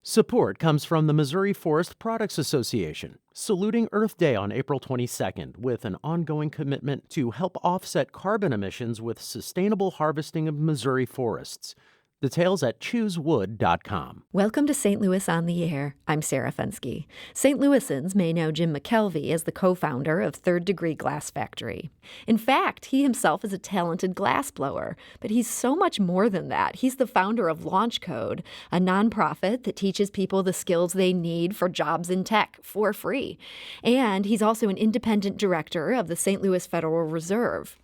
Support comes from the Missouri Forest Products Association, saluting Earth Day on April 22nd with an ongoing commitment to help offset carbon emissions with sustainable harvesting of Missouri forests. Details at choosewood.com. Welcome to St. Louis on the Air. I'm Sarah Fenske. St. Louisans may know Jim McKelvey as the co-founder of Third Degree Glass Factory. In fact, he himself is a talented glassblower, but he's so much more than that. He's the founder of Launch Code, a nonprofit that teaches people the skills they need for jobs in tech for free. And he's also an independent director of the St. Louis Federal Reserve.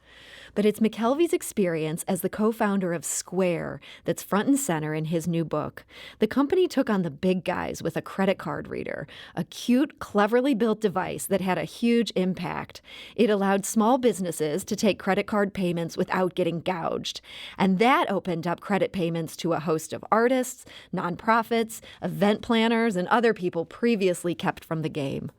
But it's McKelvey's experience as the co-founder of Square that's front and center in his new book. The company took on the big guys with a credit card reader, a cute, cleverly built device that had a huge impact. It allowed small businesses to take credit card payments without getting gouged. And that opened up credit payments to a host of artists, nonprofits, event planners, and other people previously kept from the game.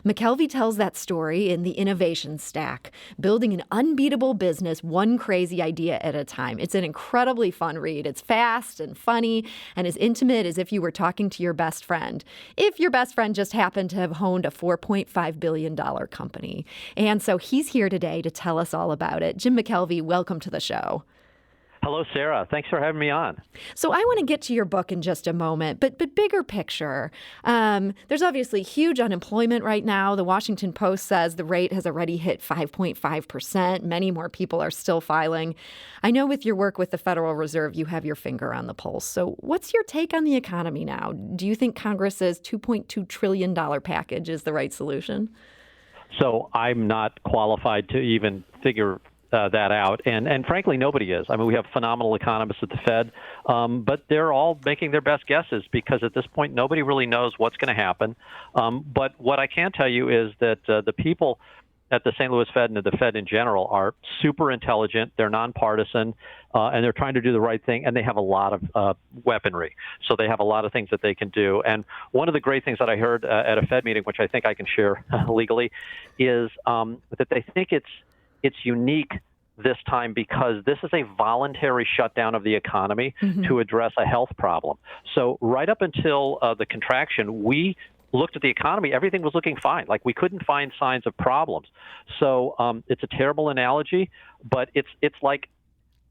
McKelvey tells that story in The Innovation Stack, building an unbeatable business one crazy idea at a time. It's an incredibly fun read. It's fast and funny and as intimate as if you were talking to your best friend, if your best friend just happened to have owned a $4.5 billion company. And so he's here today to tell us all about it. Jim McKelvey, welcome to the show. Hello, Sarah. Thanks for having me on. So I want to get to your book in just a moment, but bigger picture. There's obviously huge unemployment right now. The Washington Post says the rate has already hit 5.5%. Many more people are still filing. I know with your work with the Federal Reserve, you have your finger on the pulse. So what's your take on the economy now? Do you think Congress's $2.2 trillion package is the right solution? So I'm not qualified to even figure that out. And frankly, nobody is. I mean, we have phenomenal economists at the Fed, but they're all making their best guesses because at this point, nobody really knows what's going to happen. But what I can tell you is that the people at the St. Louis Fed and at the Fed in general are super intelligent. They're nonpartisan, and they're trying to do the right thing, and they have a lot of weaponry. So they have a lot of things that they can do. And one of the great things that I heard at a Fed meeting, which I think I can share legally, is that they think it's unique this time because this is a voluntary shutdown of the economy to address a health problem. So right up until the contraction, we looked at the economy, everything was looking fine. Like we couldn't find signs of problems. So it's a terrible analogy, but it's like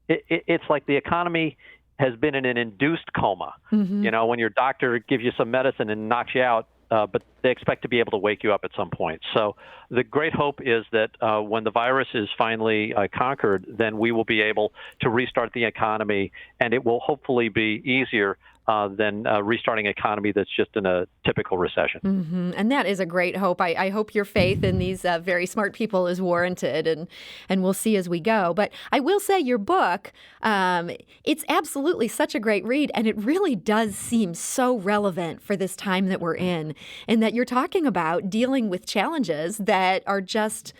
the economy has been in an induced coma. You know, when your doctor gives you some medicine and knocks you out, but they expect to be able to wake you up at some point. So the great hope is that when the virus is finally conquered, then we will be able to restart the economy, and it will hopefully be easier than restarting an economy that's just in a typical recession. And that is a great hope. I hope your faith in these very smart people is warranted, and we'll see as we go. But I will say your book, it's absolutely such a great read, and it really does seem so relevant for this time that we're in that you're talking about dealing with challenges that are just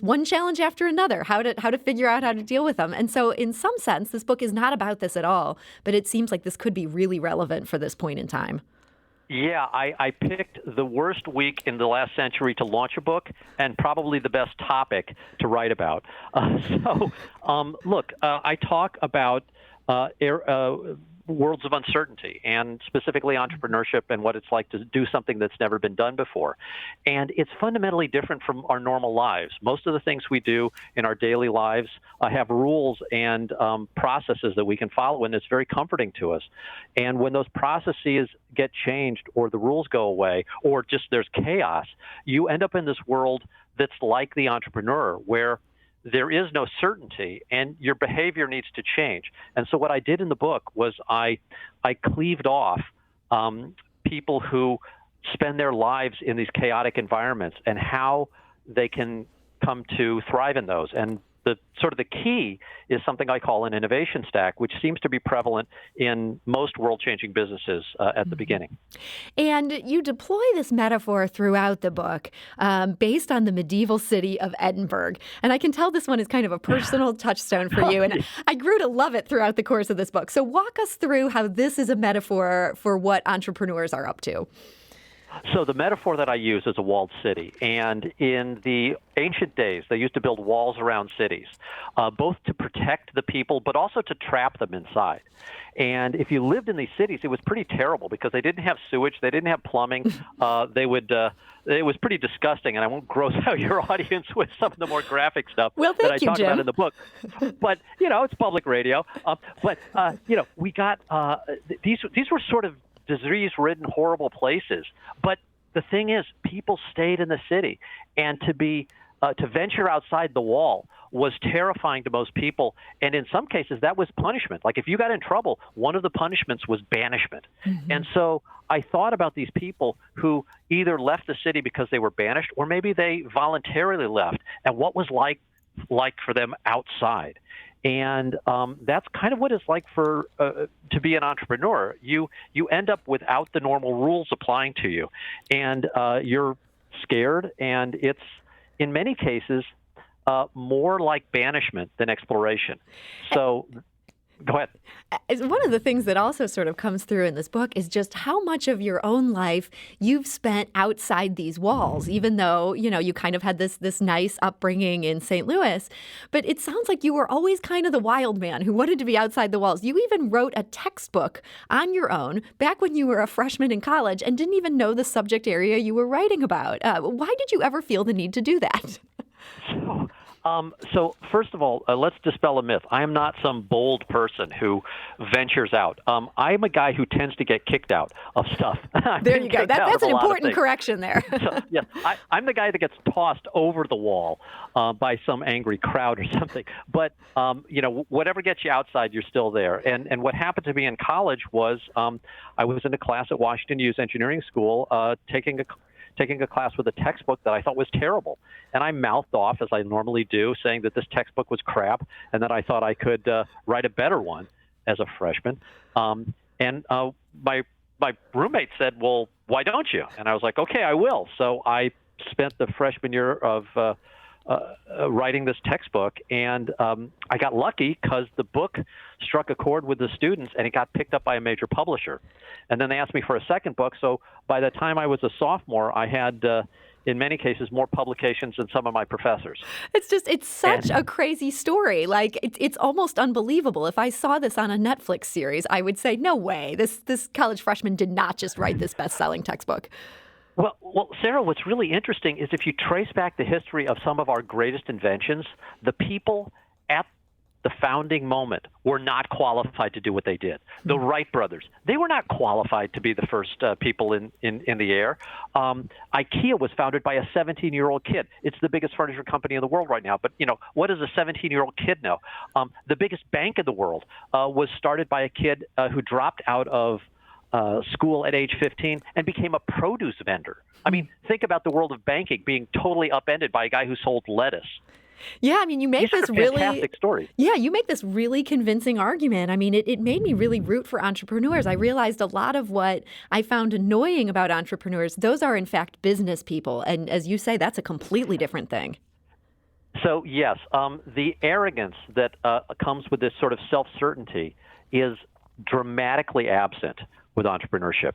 one challenge after another, how to figure out how to deal with them. And so in some sense, this book is not about this at all, but it seems like this could be really relevant for this point in time. Yeah, I picked the worst week in the last century to launch a book and probably the best topic to write about. Look, I talk about worlds of uncertainty and specifically entrepreneurship and what it's like to do something that's never been done before. And it's fundamentally different from our normal lives. Most of the things we do in our daily lives have rules and processes that we can follow, and it's very comforting to us. And when those processes get changed or the rules go away or just there's chaos, you end up in this world that's like the entrepreneur where there is no certainty, and your behavior needs to change. And so what I did in the book was I cleaved off people who spend their lives in these chaotic environments and how they can come to thrive in those. And the key is something I call an innovation stack, which seems to be prevalent in most world-changing businesses at the beginning. And you deploy this metaphor throughout the book based on the medieval city of Edinburgh. And I can tell this one is kind of a personal touchstone for you. And I grew to love it throughout the course of this book. So walk us through how this is a metaphor for what entrepreneurs are up to. So the metaphor that I use is a walled city. And in the ancient days, they used to build walls around cities, both to protect the people, but also to trap them inside. And if you lived in these cities, it was pretty terrible because they didn't have sewage, they didn't have plumbing. It was pretty disgusting, and I won't gross out your audience with some of the more graphic stuff that I talk about in the book. But it's public radio. We got these were sort of disease-ridden, horrible places. But the thing is, people stayed in the city, and to venture outside the wall was terrifying to most people. And in some cases, that was punishment. Like if you got in trouble, one of the punishments was banishment. Mm-hmm. And so I thought about these people who either left the city because they were banished, or maybe they voluntarily left, and what was like for them outside. And that's kind of what it's like for to be an entrepreneur. You end up without the normal rules applying to you, and you're scared, and it's in many cases more like banishment than exploration. So go ahead. One of the things that also sort of comes through in this book is just how much of your own life you've spent outside these walls, even though, you kind of had this nice upbringing in St. Louis. But it sounds like you were always kind of the wild man who wanted to be outside the walls. You even wrote a textbook on your own back when you were a freshman in college and didn't even know the subject area you were writing about. Why did you ever feel the need to do that? So first of all, let's dispel a myth. I am not some bold person who ventures out. I'm a guy who tends to get kicked out of stuff. There you go. That's an important correction there. So, yeah, I'm the guy that gets tossed over the wall by some angry crowd or something. But, whatever gets you outside, you're still there. And what happened to me in college was I was in a class at Washington U's engineering school taking a class with a textbook that I thought was terrible. And I mouthed off, as I normally do, saying that this textbook was crap and that I thought I could write a better one as a freshman. And my roommate said, well, why don't you? And I was like, okay, I will. So I spent the freshman year of writing this textbook, and I got lucky because the book struck a chord with the students, and it got picked up by a major publisher. And then they asked me for a second book, so by the time I was a sophomore, I had, in many cases, more publications than some of my professors. It's such a crazy story. Like, it's almost unbelievable. If I saw this on a Netflix series, I would say, no way, this college freshman did not just write this best-selling textbook. Well, Sarah, what's really interesting is if you trace back the history of some of our greatest inventions, the people at the founding moment were not qualified to do what they did. The Wright brothers, they were not qualified to be the first people in the air. IKEA was founded by a 17-year-old kid. It's the biggest furniture company in the world right now. But, what does a 17-year-old kid know? The biggest bank in the world was started by a kid who dropped out of school at age 15 and became a produce vendor. I mean, think about the world of banking being totally upended by a guy who sold lettuce. Yeah, I mean, you make this really fantastic story. Yeah, you make this really convincing argument. I mean, it made me really root for entrepreneurs. I realized a lot of what I found annoying about entrepreneurs, those are in fact business people. And as you say, that's a completely different thing. So yes, the arrogance that comes with this sort of self-certainty is dramatically absent with entrepreneurship.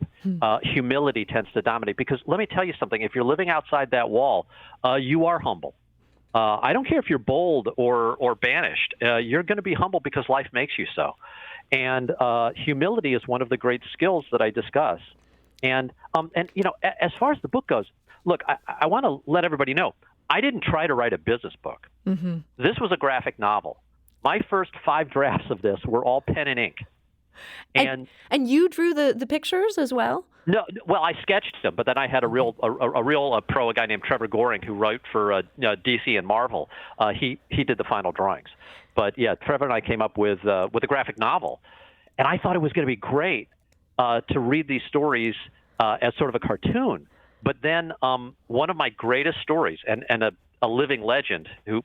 Humility tends to dominate because let me tell you something. If you're living outside that wall, you are humble. I don't care if you're bold or banished. You're going to be humble because life makes you so. And humility is one of the great skills that I discuss. And as far as the book goes, look, I want to let everybody know, I didn't try to write a business book. Mm-hmm. This was a graphic novel. My first 5 drafts of this were all pen and ink. And you drew the pictures as well? No, well, I sketched them, but then I had a real pro, a guy named Trevor Goring, who wrote for DC and Marvel. He did the final drawings. But yeah, Trevor and I came up with a graphic novel, and I thought it was going to be great to read these stories as sort of a cartoon. But then one of my greatest stories, and a living legend who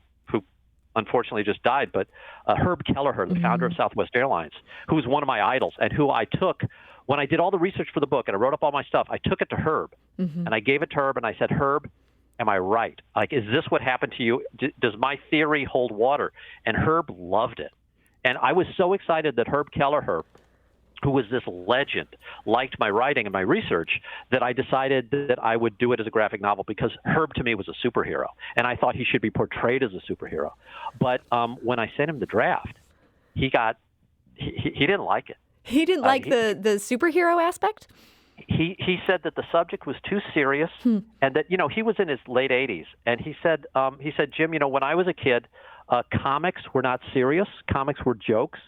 unfortunately just died, but Herb Kelleher, the founder of Southwest Airlines, who was one of my idols and who I took when I did all the research for the book and I wrote up all my stuff. I took it to Herb and I gave it to Herb and I said, Herb, am I right? Like, is this what happened to you? Does my theory hold water? And Herb loved it. And I was so excited that Herb Kelleher who was this legend, liked my writing and my research, that I decided that I would do it as a graphic novel because Herb to me was a superhero, and I thought he should be portrayed as a superhero. But when I sent him the draft, he didn't like it. He didn't like the superhero aspect? He said that the subject was too serious, and that he was in his late 80s, and he said, Jim, when I was a kid, comics were not serious, comics were jokes,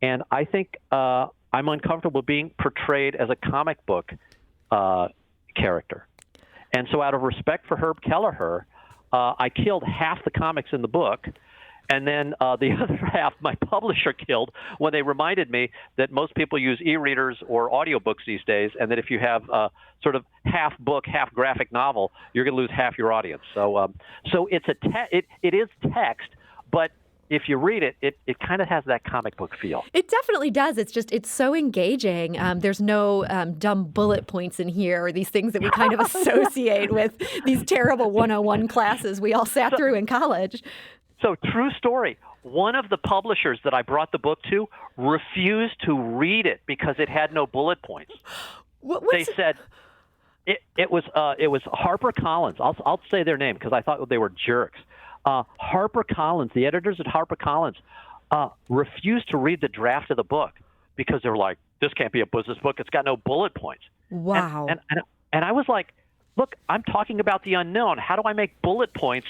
and I think I'm uncomfortable being portrayed as a comic book character. And so out of respect for Herb Kelleher, I killed half the comics in the book, and then the other half my publisher killed when they reminded me that most people use e-readers or audiobooks these days, and that if you have sort of half book, half graphic novel, you're going to lose half your audience. So it's it is text, but if you read it, it kind of has that comic book feel. It definitely does. It's so engaging. There's no dumb bullet points in here or these things that we kind of associate with these terrible 101 classes we all sat through in college. So true story. One of the publishers that I brought the book to refused to read it because it had no bullet points. They said it was HarperCollins. I'll say their name because I thought they were jerks. HarperCollins, the editors at HarperCollins, refused to read the draft of the book because they were like, this can't be a business book. It's got no bullet points. Wow. And I was like, look, I'm talking about the unknown. How do I make bullet points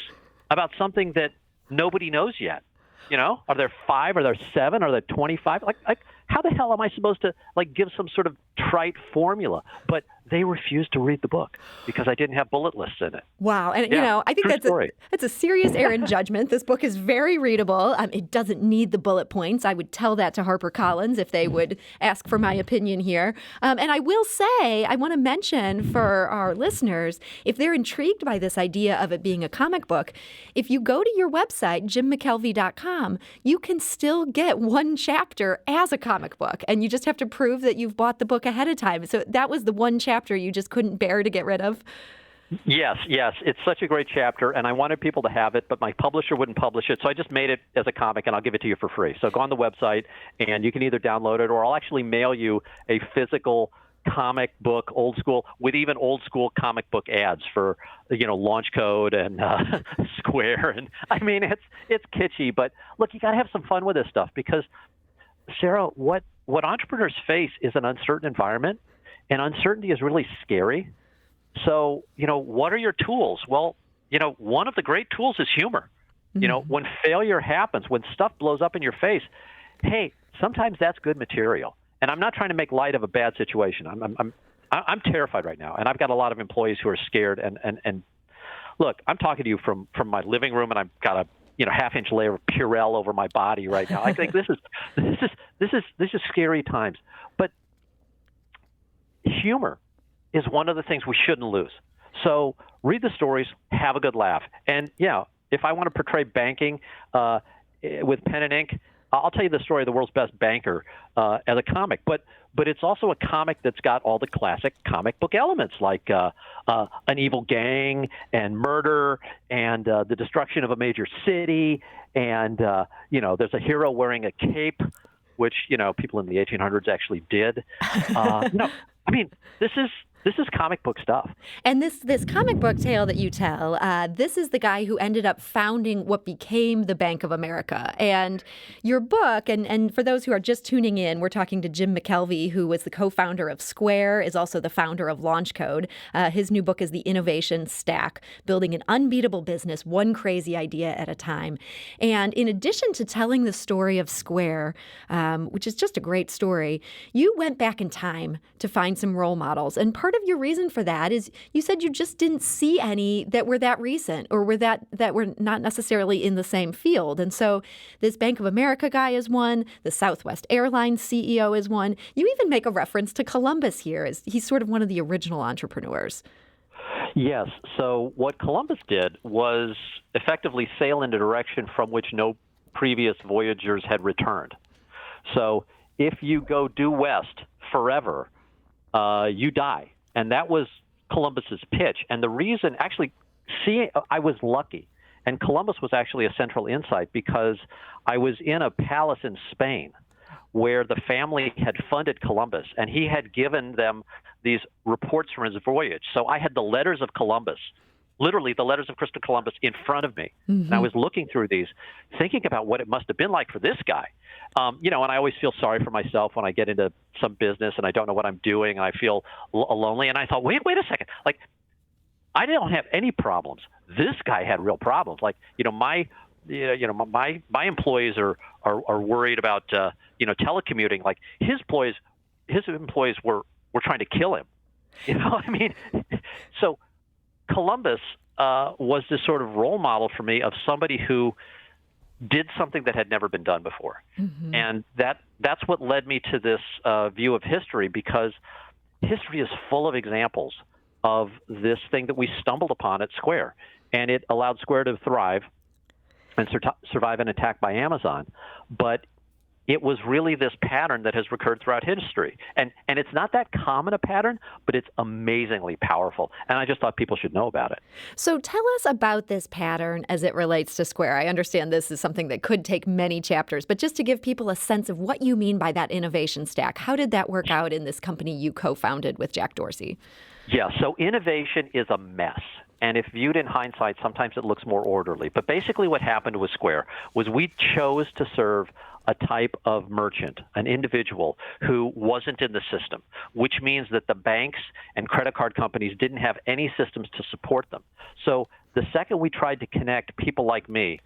about something that nobody knows yet? Are there 5? Are there 7? Are there 25? Like how the hell am I supposed to give some sort of trite formula? But they refused to read the book because I didn't have bullet lists in it. Wow. And, I think that's a serious error in judgment. This book is very readable. It doesn't need the bullet points. I would tell that to HarperCollins if they would ask for my opinion here. And I will say, I want to mention for our listeners, if they're intrigued by this idea of it being a comic book, if you go to your website, jimmckelvey.com, you can still get one chapter as a comic book. And you just have to prove that you've bought the book ahead of time. So that was the one chapter you just couldn't bear to get rid of? Yes. It's such a great chapter, and I wanted people to have it, but my publisher wouldn't publish it, so I just made it as a comic, and I'll give it to you for free. So go on the website, and you can either download it, or I'll actually mail you a physical comic book, old school, with even old school comic book ads for, Launch Code and Square. And I mean, it's kitschy, but look, you got to have some fun with this stuff because, Sarah, what entrepreneurs face is an uncertain environment. And uncertainty is really scary. So, what are your tools? Well, one of the great tools is humor. Mm-hmm. When failure happens, when stuff blows up in your face, hey, sometimes that's good material. And I'm not trying to make light of a bad situation. I'm terrified right now, and I've got a lot of employees who are scared. And look, I'm talking to you from my living room, and I've got a half-inch layer of Purell over my body right now. I think this is scary times. But humor is one of the things we shouldn't lose. So read the stories, have a good laugh. And, if I want to portray banking with pen and ink, I'll tell you the story of the world's best banker as a comic. But it's also a comic that's got all the classic comic book elements like an evil gang and murder and the destruction of a major city. And, there's a hero wearing a cape, which, people in the 1800s actually did. I mean, this is comic book stuff. And this comic book tale that you tell, this is the guy who ended up founding what became the Bank of America. And your book, and for those who are just tuning in, we're talking to Jim McKelvey, who was the co-founder of Square, is also the founder of Launch Code. His new book is The Innovation Stack, Building an Unbeatable Business, One Crazy Idea at a Time. And in addition to telling the story of Square, which is just a great story, you went back in time to find some role models. And part of your reason for that is you said you just didn't see any that were that recent or were that were not necessarily in the same field. And so this Bank of America guy is one, the Southwest Airlines CEO is one. You even make a reference to Columbus here as he's sort of one of the original entrepreneurs. Yes. So what Columbus did was effectively sail in a direction from which no previous voyagers had returned. So if you go due west forever, you die. And that was Columbus's pitch. And the reason, actually, I was lucky. And Columbus was actually a central insight because I was in a palace in Spain where the family had funded Columbus, and he had given them these reports from his voyage. So I had the letters of Columbus, literally the letters of Christopher Columbus, in front of me. And I was looking through these, thinking about what it must have been like for this guy. And I always feel sorry for myself when I get into some business and I don't know what I'm doing, and I feel lonely. And I thought, wait a second. Like, I don't have any problems. This guy had real problems. Like, my employees are worried about telecommuting. Like, his employees were trying to kill him. So Columbus was this sort of role model for me of somebody who did something that had never been done before. And that's what led me to this view of history, because history is full of examples of this thing that we stumbled upon at Square. And it allowed Square to thrive and survive an attack by Amazon. But it was really this pattern that has recurred throughout history. And it's not that common a pattern, but it's amazingly powerful. And I just thought people should know about it. So tell us about this pattern as it relates to Square. I understand this is something that could take many chapters, but just to give people a sense of what you mean by that innovation stack, how did that work out in this company you co-founded with Jack Dorsey? Yeah, so innovation is a mess. And if viewed in hindsight, sometimes it looks more orderly. But basically what happened with Square was we chose to serve a type of merchant, an individual who wasn't in the system, which means that the banks and credit card companies didn't have any systems to support them. So the second we tried to connect people like me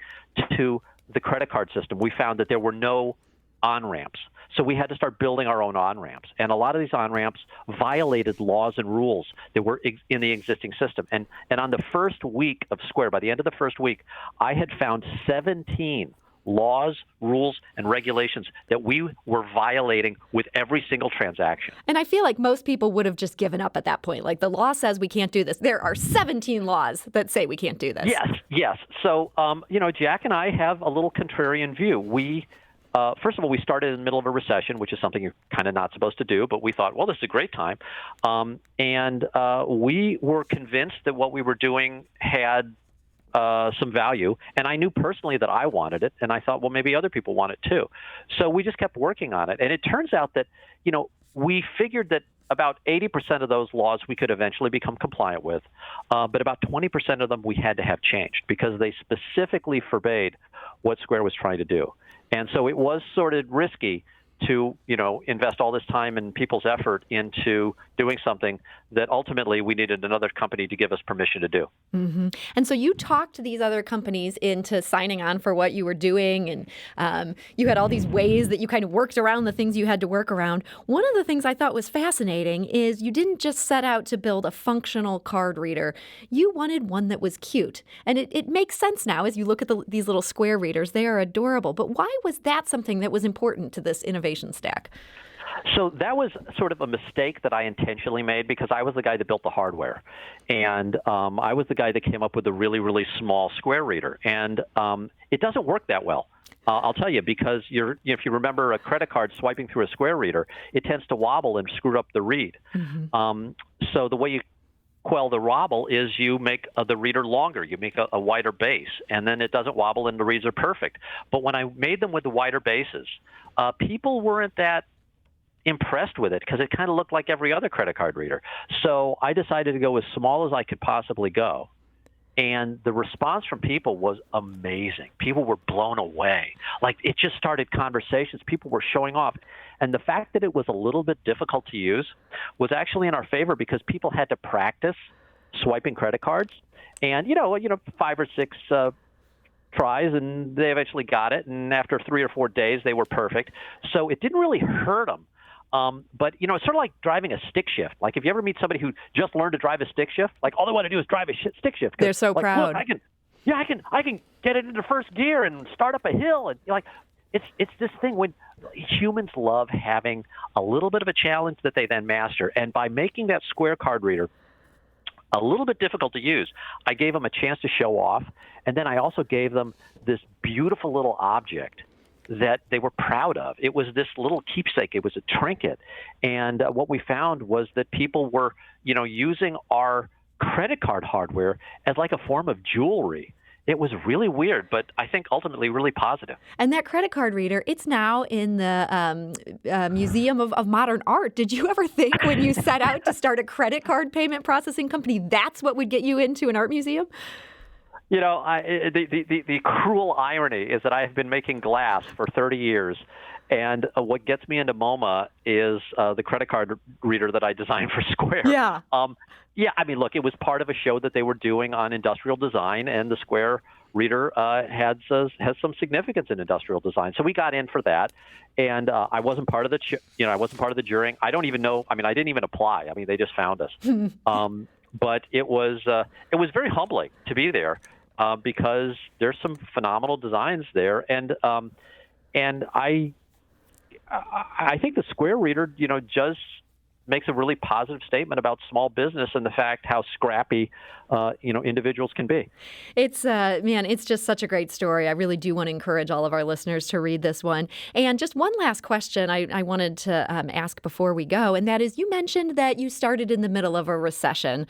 to the credit card system, we found that there were no on-ramps. So we had to start building our own on-ramps. And a lot of these on-ramps violated laws and rules that were in the existing system. And on the first week of Square, by the end of the first week, I had found 17 laws, rules, and regulations that we were violating with every single transaction. And I feel like most people would have just given up at that point. Like, the law says we can't do this. There are 17 laws that say we can't do this. Yes. So, Jack and I have a little contrarian view. We first of all, we started in the middle of a recession, which is something you're kind of not supposed to do, but we thought, well, this is a great time. And we were convinced that what we were doing had some value. And I knew personally that I wanted it. And I thought, well, maybe other people want it too. So we just kept working on it. And it turns out that, we figured that about 80% of those laws we could eventually become compliant with. But about 20% of them we had to have changed because they specifically forbade what Square was trying to do. And so it was sort of risky to, invest all this time and people's effort into doing something that ultimately we needed another company to give us permission to do. Mm-hmm. And so you talked these other companies into signing on for what you were doing, and you had all these ways that you kind of worked around the things you had to work around. One of the things I thought was fascinating is you didn't just set out to build a functional card reader. You wanted one that was cute. And it makes sense now as you look at these little Square readers. They are adorable. But why was that something that was important to this innovation stack? So that was sort of a mistake that I intentionally made because I was the guy that built the hardware. And I was the guy that came up with the really, really small Square reader. And it doesn't work that well. I'll tell you, because if you remember a credit card swiping through a Square reader, it tends to wobble and screw up the read. Mm-hmm. So the way you quell the wobble is you make the reader longer. You make a wider base, and then it doesn't wobble and the reads are perfect. But when I made them with the wider bases, people weren't that impressed with it because it kind of looked like every other credit card reader. So I decided to go as small as I could possibly go. And the response from people was amazing. People were blown away. Like, it just started conversations. People were showing off. And the fact that it was a little bit difficult to use was actually in our favor because people had to practice swiping credit cards. And, 5 or 6 tries, and they eventually got it. And after 3 or 4 days, they were perfect. So it didn't really hurt them. But, it's sort of like driving a stick shift. Like, if you ever meet somebody who just learned to drive a stick shift, like, all they want to do is drive a stick shift. They're so proud. Look, I can get it into first gear and start up a hill. And it's this thing when humans love having a little bit of a challenge that they then master. And by making that Square card reader a little bit difficult to use, I gave them a chance to show off. And then I also gave them this beautiful little object that they were proud of. It was this little keepsake. It was a trinket. And what we found was that people were, using our credit card hardware as like a form of jewelry. it was really weird, but I think ultimately really positive. And that credit card reader, it's now in the Museum of Modern Art. Did you ever think when you set out to start a credit card payment processing company, that's what would get you into an art museum? You know, the cruel irony is that I have been making glass for 30 years, and what gets me into MoMA is the credit card reader that I designed for Square. Yeah. Yeah, I mean, look, it was part of a show that they were doing on industrial design, and the Square reader has some significance in industrial design. So we got in for that, and I wasn't part of the I wasn't part of the jurying. I don't even know. I mean, I didn't even apply. I mean, they just found us. But it was very humbling to be there because there's some phenomenal designs there, and I think the Square reader, just makes a really positive statement about small business and the fact how scrappy, individuals can be. It's it's just such a great story. I really do want to encourage all of our listeners to read this one. And just one last question I wanted to ask before we go, and that is, you mentioned that you started in the middle of a recession,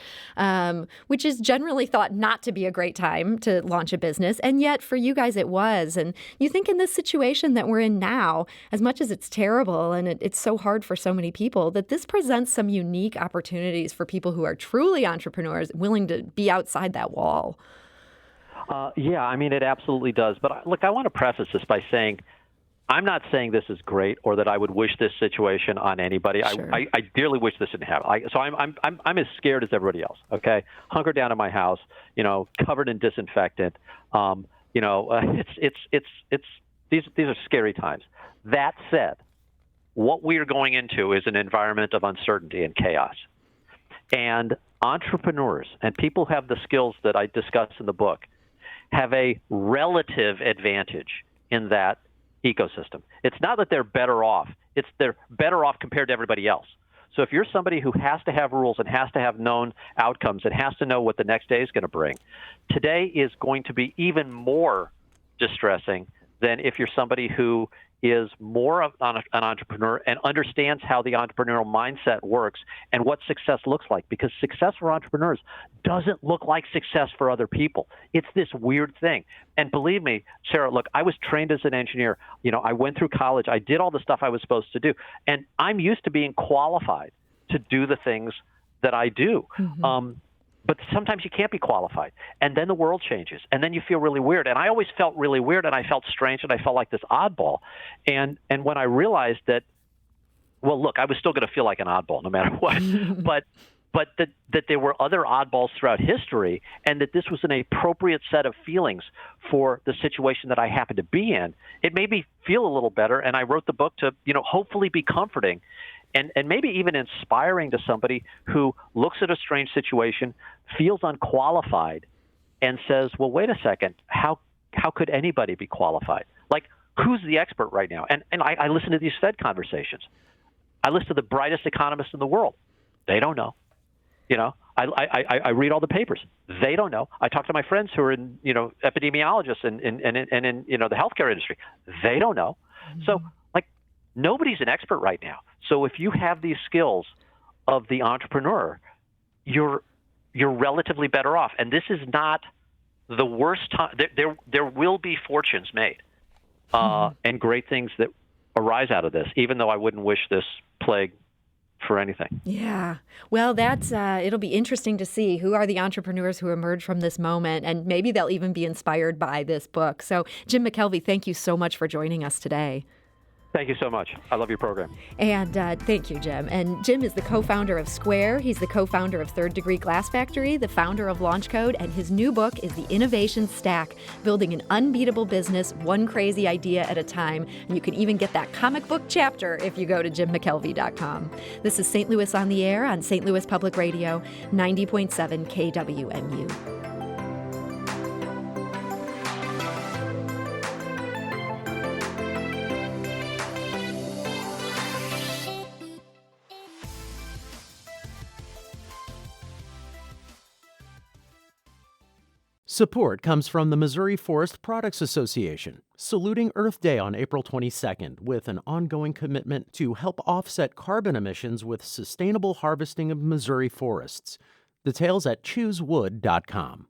which is generally thought not to be a great time to launch a business, and yet for you guys it was. And you think in this situation that we're in now, as much as it's terrible and it's so hard for so many people, that this presents some unique opportunities for people who are truly entrepreneurs, willing to be outside that wall. Yeah, I mean, it absolutely does. But look, I want to preface this by saying I'm not saying this is great or that I would wish this situation on anybody. Sure. I dearly wish this didn't happen. So I'm as scared as everybody else. Okay, hunkered down in my house, covered in disinfectant. These are scary times. That said, what we are going into is an environment of uncertainty and chaos. And entrepreneurs and people who have the skills that I discuss in the book have a relative advantage in that ecosystem. It's not that they're better off. It's they're better off compared to everybody else. So if you're somebody who has to have rules and has to have known outcomes and has to know what the next day is going to bring, today is going to be even more distressing than if you're somebody who is more of an entrepreneur and understands how the entrepreneurial mindset works and what success looks like. Because success for entrepreneurs doesn't look like success for other people. It's this weird thing. And believe me, Sarah, look, I was trained as an engineer. I went through college. I did all the stuff I was supposed to do. And I'm used to being qualified to do the things that I do. Mm-hmm. But sometimes you can't be qualified. And then the world changes. And then you feel really weird. And I always felt really weird, and I felt strange, and I felt like this oddball. And when I realized that, well, look, I was still going to feel like an oddball no matter what. but that there were other oddballs throughout history, and that this was an appropriate set of feelings for the situation that I happened to be in, it made me feel a little better. And I wrote the book to, hopefully be comforting and maybe even inspiring to somebody who looks at a strange situation, feels unqualified, and says, well, wait a second, how could anybody be qualified? Like, who's the expert right now? And I listen to these Fed conversations. I listen to the brightest economists in the world. They don't know. I read all the papers. They don't know. I talk to my friends who are in, epidemiologists and in the healthcare industry. They don't know. Mm-hmm. So, nobody's an expert right now. So if you have these skills of the entrepreneur, you're relatively better off. And this is not the worst time. There will be fortunes made and great things that arise out of this, even though I wouldn't wish this plague for anything. Yeah. Well, that's it'll be interesting to see who are the entrepreneurs who emerge from this moment, and maybe they'll even be inspired by this book. So, Jim McKelvey, thank you so much for joining us today. Thank you so much. I love your program. And thank you, Jim. And Jim is the co-founder of Square. He's the co-founder of Third Degree Glass Factory, the founder of Launch Code, and his new book is The Innovation Stack, Building an Unbeatable Business, One Crazy Idea at a Time. And you can even get that comic book chapter if you go to jimmckelvey.com. This is St. Louis on the Air on St. Louis Public Radio, 90.7 KWMU. Support comes from the Missouri Forest Products Association, saluting Earth Day on April 22nd with an ongoing commitment to help offset carbon emissions with sustainable harvesting of Missouri forests. Details at choosewood.com.